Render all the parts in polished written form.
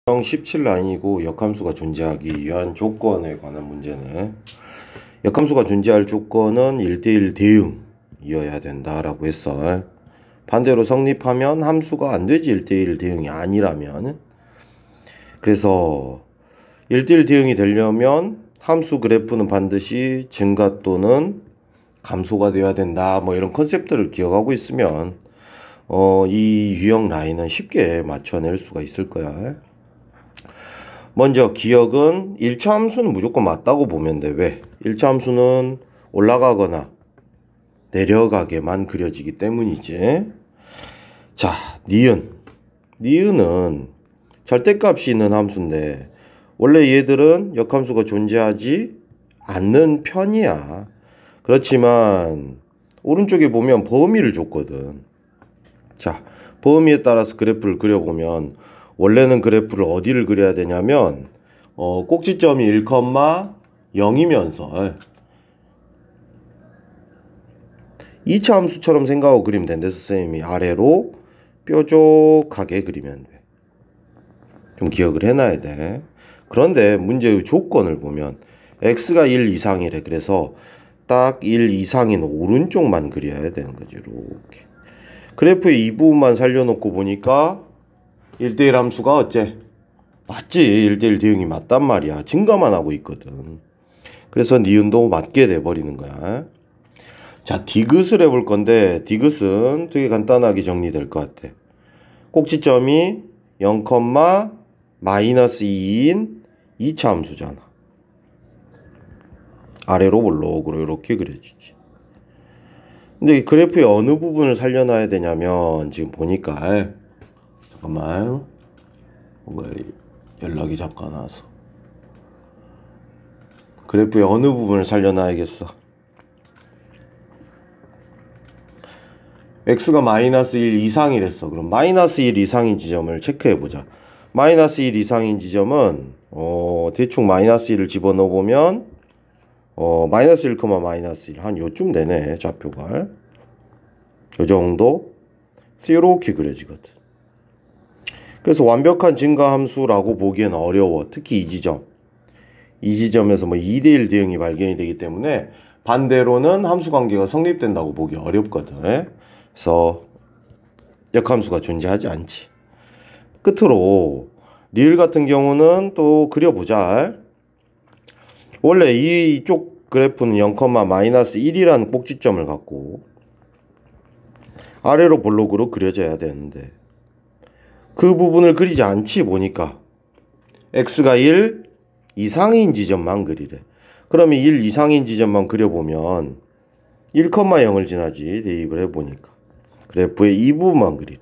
17라인이고 역함수가 존재하기 위한 조건에 관한 문제네. 역함수가 존재할 조건은 1대1 대응이어야 된다라고 했어. 반대로 성립하면 함수가 안 되지, 1대1 대응이 아니라면. 그래서 1대1 대응이 되려면 함수 그래프는 반드시 증가 또는 감소가 되어야 된다, 뭐 이런 컨셉들을 기억하고 있으면 이 유형 라인은 쉽게 맞춰낼 수가 있을 거야. 먼저 기억은 1차 함수는 무조건 맞다고 보면 돼. 왜? 1차 함수는 올라가거나 내려가게만 그려지기 때문이지. 자, 니은은 절대값이 있는 함수인데 원래 얘들은 역함수가 존재하지 않는 편이야. 그렇지만 오른쪽에 보면 범위를 줬거든. 자, 범위에 따라서 그래프를 그려보면 원래는 그래프를 어디를 그려야 되냐면 꼭지점이 1,0이면서 2차 함수처럼 생각하고 그리면 된대. 선생님이 아래로 뾰족하게 그리면 돼. 좀 기억을 해놔야 돼. 그런데 문제의 조건을 보면 x가 1 이상이래. 그래서 딱 1 이상인 오른쪽만 그려야 되는 거지. 이렇게 그래프의 이 부분만 살려놓고 보니까 1대1 함수가 어째? 맞지. 1대1 대응이 맞단 말이야. 증가만 하고 있거든. 그래서 니은도 맞게 돼버리는 거야. 자, 디귿을 해볼 건데 디귿은 되게 간단하게 정리될 것 같아. 꼭지점이 0, -2인 2차 함수잖아. 아래로 볼록으로 이렇게 그려지지. 근데 그래프의 어느 부분을 살려놔야 되냐면 지금 보니까 잠깐만, 뭔가 연락이 잠깐 와서 그래프의 어느 부분을 살려놔야겠어. x가 -1 이상이랬어. 그럼 -1 이상인 지점을 체크해보자. -1 이상인 지점은 대충 -1을 집어넣어 보면 -1, -1 한 요쯤 되네. 좌표가 요 정도 이렇게 그려지거든. 그래서 완벽한 증가 함수라고 보기에는 어려워. 특히 이 지점에서 뭐 2대1 대응이 발견이 되기 때문에 반대로는 함수 관계가 성립된다고 보기 어렵거든. 그래서 역함수가 존재하지 않지. 끝으로 리을 같은 경우는 또 그려보자. 원래 이쪽 그래프는 0, -1이라는 꼭지점을 갖고 아래로 볼록으로 그려져야 되는데 그 부분을 그리지 않지. 보니까 x가 1 이상인 지점만 그리래. 그러면 1 이상인 지점만 그려보면 1,0을 지나지. 대입을 해보니까 그래프의 이 부분만 그리래.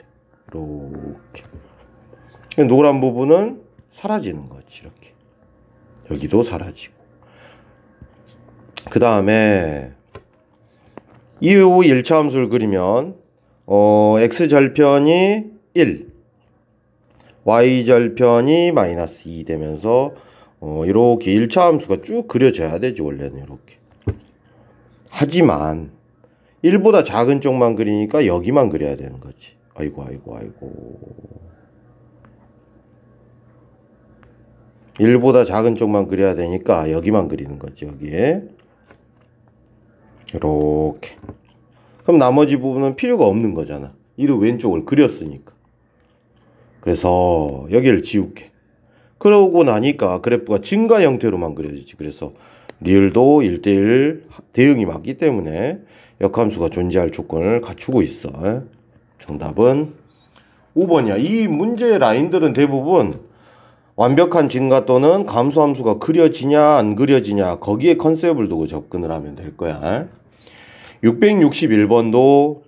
이렇게 노란 부분은 사라지는 거지. 이렇게 여기도 사라지고. 그 다음에 이후 1차 함수를 그리면 x절편이 1, y절편이 -2 되면서 이렇게 1차 함수가 쭉 그려져야 되지. 원래는 이렇게. 하지만 1보다 작은 쪽만 그리니까 여기만 그려야 되는 거지. 아이고 1보다 작은 쪽만 그려야 되니까 여기만 그리는 거지. 여기에 이렇게. 그럼 나머지 부분은 필요가 없는 거잖아. 이를 왼쪽을 그렸으니까. 그래서 여기를 지울게. 그러고 나니까 그래프가 증가 형태로만 그려지지. 그래서 리을도 1대1 대응이 맞기 때문에 역함수가 존재할 조건을 갖추고 있어. 정답은 5번이야. 이 문제의 라인들은 대부분 완벽한 증가 또는 감소 함수가 그려지냐 안 그려지냐 거기에 컨셉을 두고 접근을 하면 될 거야. 661번도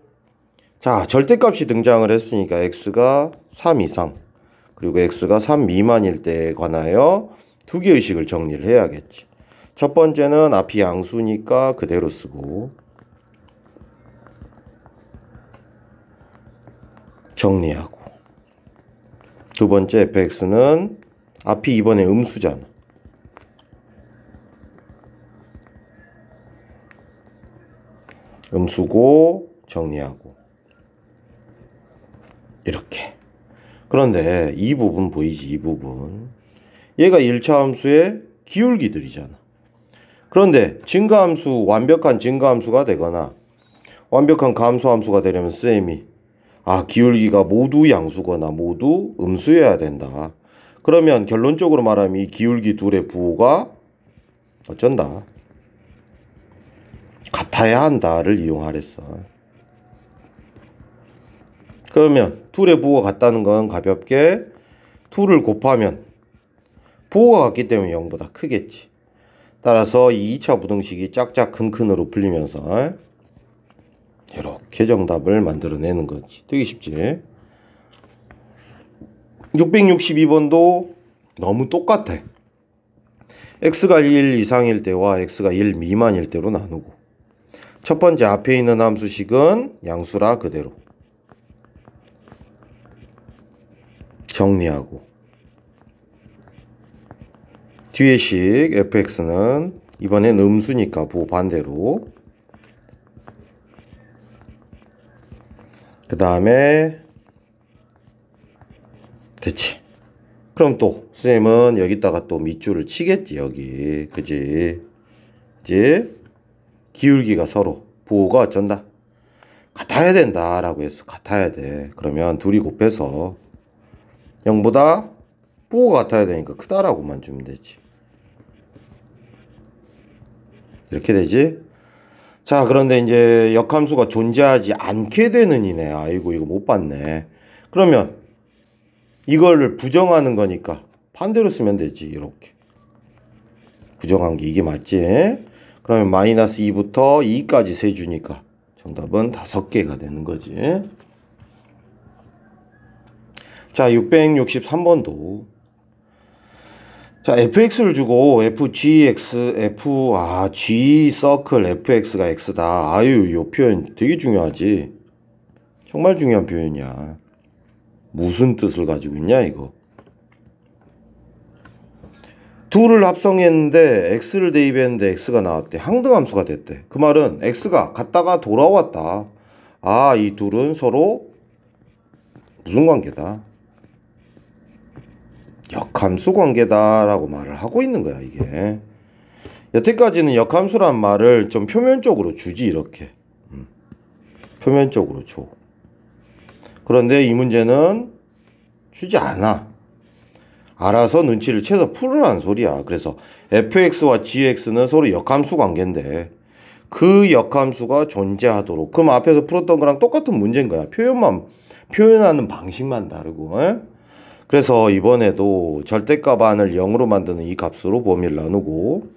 자, 절대값이 등장을 했으니까 x가 3 이상 그리고 x가 3 미만일 때에 관하여 두 개의 식을 정리를 해야겠지. 첫 번째는 앞이 양수니까 그대로 쓰고 정리하고, 두 번째 fx는 앞이 이번에 음수잖아. 음수고 정리하고 이렇게. 그런데 이 부분 보이지? 이 부분. 얘가 1차 함수의 기울기들이잖아. 그런데 증가함수, 완벽한 증가함수가 되거나 완벽한 감소함수가 되려면 쌤이 기울기가 모두 양수거나 모두 음수여야 된다. 그러면 결론적으로 말하면 이 기울기 둘의 부호가 어쩐다? 같아야 한다를 이용하랬어. 그러면 둘의 부호가 같다는 건 가볍게 2를 곱하면 부호가 같기 때문에 0보다 크겠지. 따라서 이 2차 부등식이 짝짝 큰큰으로 풀리면서 이렇게 정답을 만들어내는 거지. 되게 쉽지. 662번도 너무 똑같아. x가 1 이상일 때와 x가 1 미만일 때로 나누고, 첫 번째 앞에 있는 함수식은 양수라 그대로 정리하고, 뒤에 식 fx는 이번엔 음수니까 부호 반대로, 그 다음에 됐지. 그럼 또 선생님은 여기다가 또 밑줄을 치겠지. 여기 그지? 이제 기울기가 서로 부호가 어쩐다? 같아야 된다 라고 했어. 같아야 돼. 그러면 둘이 곱해서 0보다 부호가 같아야 되니까 크다라고만 주면 되지. 이렇게 되지? 자, 그런데 이제 역함수가 존재하지 않게 되는 이네. 아이고, 이거 못 봤네. 그러면 이거를 부정하는 거니까 반대로 쓰면 되지. 이렇게 부정한 게 이게 맞지? 그러면 마이너스 2부터 2까지 세주니까 정답은 5개가 되는 거지. 자, 663번도 자, fx를 주고 fgx, g 서클 fx가 x다. 아유, 요 표현 되게 중요하지. 정말 중요한 표현이야. 무슨 뜻을 가지고 있냐, 이거. 둘을 합성했는데 x를 대입했는데 x가 나왔대. 항등함수가 됐대. 그 말은 x가 갔다가 돌아왔다. 이 둘은 서로 무슨 관계다? 역함수 관계다라고 말을 하고 있는 거야, 이게. 여태까지는 역함수란 말을 좀 표면적으로 주지, 이렇게. 표면적으로 줘. 그런데 이 문제는 주지 않아. 알아서 눈치를 채서 풀으라는 소리야. 그래서 fx와 gx는 서로 역함수 관계인데 그 역함수가 존재하도록, 그럼 앞에서 풀었던 거랑 똑같은 문제인 거야. 표현하는 방식만 다르고. 그래서 이번에도 절대값 안을 0으로 만드는 이 값으로 범위를 나누고,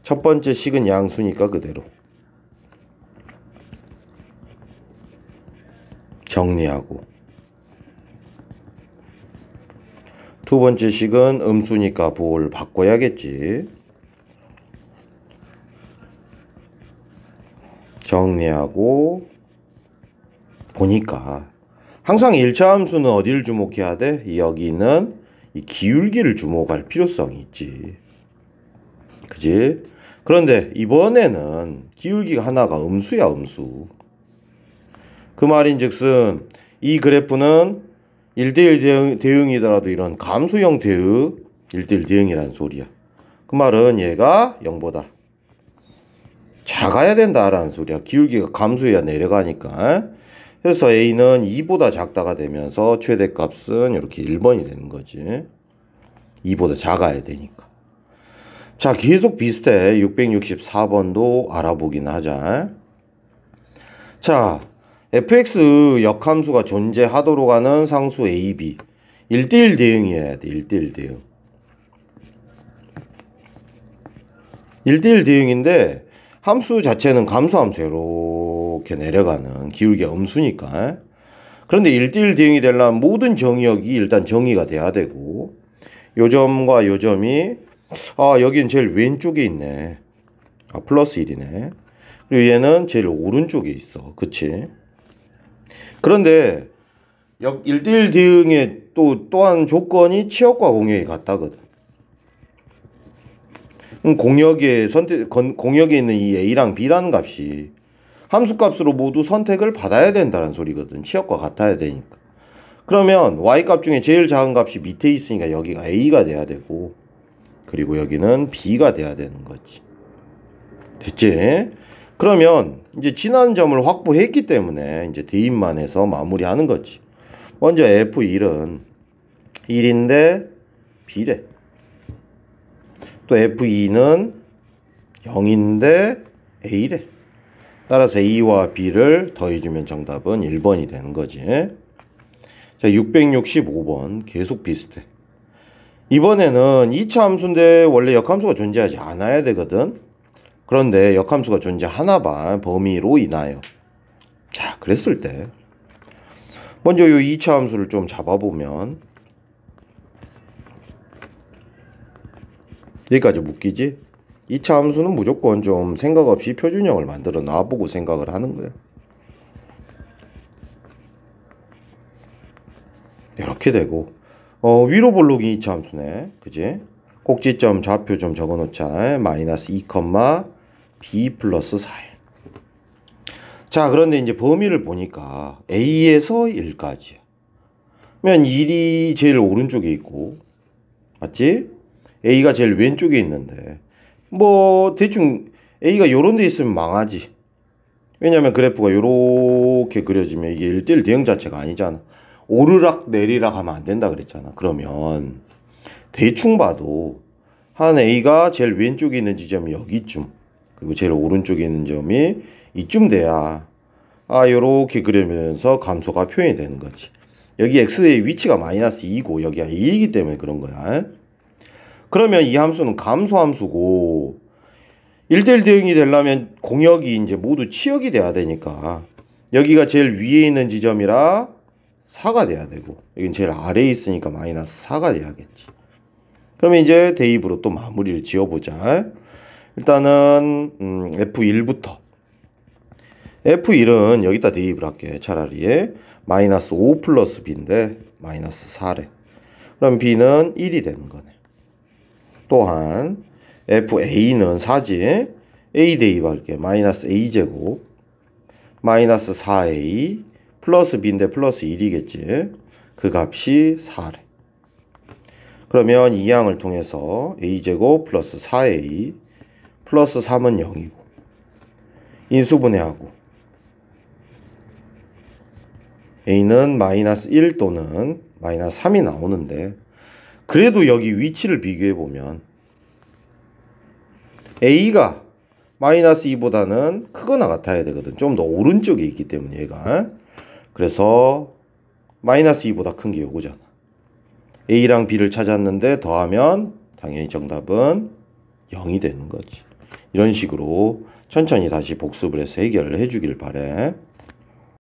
첫 번째 식은 양수니까 그대로 정리하고, 두 번째 식은 음수니까 부호를 바꿔야겠지. 정리하고 보니까 항상 1차 함수는 어디를 주목해야 돼? 여기는 이 기울기를 주목할 필요성이 있지. 그지? 그런데 이번에는 기울기가 하나가 음수야, 음수. 그 말인즉슨 이 그래프는 1대1 대응이더라도 이런 감수형 대응 1대1 대응이란 소리야. 그 말은 얘가 0보다 작아야 된다라는 소리야. 기울기가 감수해야 내려가니까. 그래서 A는 2보다 작다가 되면서 최대값은 이렇게 1번이 되는 거지. 2보다 작아야 되니까. 자, 계속 비슷해. 664번도 알아보긴 하자. 자, fx 역함수가 존재하도록 하는 상수 a, b 1대1 대응이어야 돼. 1대1 대응. 1대1 대응인데 함수 자체는 감수함수 이렇게 내려가는 기울기가 음수니까. 그런데 1대1 대응이 되려면 모든 정의역이 일단 정의가 돼야 되고, 요 점과 요 점이 여기는 제일 왼쪽에 있네. 플러스 1이네. 그리고 얘는 제일 오른쪽에 있어. 그치? 그런데 1대1 대응의 또한 조건이 치역과 공역이 같다거든. 공역에 있는 이 a랑 b라는 값이 함수값으로 모두 선택을 받아야 된다는 소리거든. 치역과 같아야 되니까. 그러면 y값 중에 제일 작은 값이 밑에 있으니까 여기가 a가 돼야 되고, 그리고 여기는 b가 돼야 되는 거지. 됐지? 그러면 이제 지난 점을 확보했기 때문에 이제 대입만 해서 마무리하는 거지. 먼저 F1은 1인데 B래. 또 F2는 0인데 A래. 따라서 A와 B를 더해주면 정답은 1번이 되는 거지. 자, 665번 계속 비슷해. 이번에는 2차 함수인데 원래 역함수가 존재하지 않아야 되거든. 그런데 역함수가 존재하나 봐. 범위로 인하여. 자, 그랬을 때 먼저 이 2차 함수를 좀 잡아보면 여기까지 묶이지? 2차 함수는 무조건 좀 생각 없이 표준형을 만들어 놔보고 생각을 하는 거야. 이렇게 되고 위로 볼록이 2차 함수네. 그지? 꼭지점 좌표 좀 적어놓자. 마이너스 2, b 플러스 4. 자, 그런데 이제 범위를 보니까 A에서 1까지야. 그러면 1이 제일 오른쪽에 있고, 맞지? A가 제일 왼쪽에 있는데, 뭐 대충 A가 요런 데 있으면 망하지. 왜냐면 그래프가 요렇게 그려지면 이게 1대1 대응 자체가 아니잖아. 오르락 내리락 하면 안 된다 그랬잖아. 그러면 대충 봐도 한 A가 제일 왼쪽에 있는 지점이 여기쯤, 그리고 제일 오른쪽에 있는 점이 이쯤 돼야 요렇게 그리면서 감소가 표현이 되는 거지. 여기 x의 위치가 마이너스 2고 여기가 1이기 때문에 그런 거야. 그러면 이 함수는 감소함수고 1대1 대응이 되려면 공역이 이제 모두 치역이 돼야 되니까 여기가 제일 위에 있는 지점이라 4가 돼야 되고 여긴 제일 아래에 있으니까 마이너스 4가 돼야겠지. 그러면 이제 대입으로 또 마무리를 지어보자. 일단은 F1부터 F1은 여기다 대입을 할게. 차라리 마이너스 5 플러스 b인데 마이너스 4래. 그럼 b는 1이 되는 거네. 또한 FA는 4지. A 대입할게. 마이너스 a제곱 마이너스 4a 플러스 b인데 플러스 1이겠지. 그 값이 4래. 그러면 이 양을 통해서 a제곱 플러스 4a 플러스 3은 0이고 인수분해하고 a는 마이너스 1 또는 마이너스 3이 나오는데 그래도 여기 위치를 비교해보면 a가 마이너스 2보다는 크거나 같아야 되거든. 좀 더 오른쪽에 있기 때문에 얘가. 그래서 마이너스 2보다 큰 게 요거잖아. a랑 b를 찾았는데 더하면 당연히 정답은 0이 되는 거지. 이런 식으로 천천히 다시 복습을 해서 해결을 해주길 바래.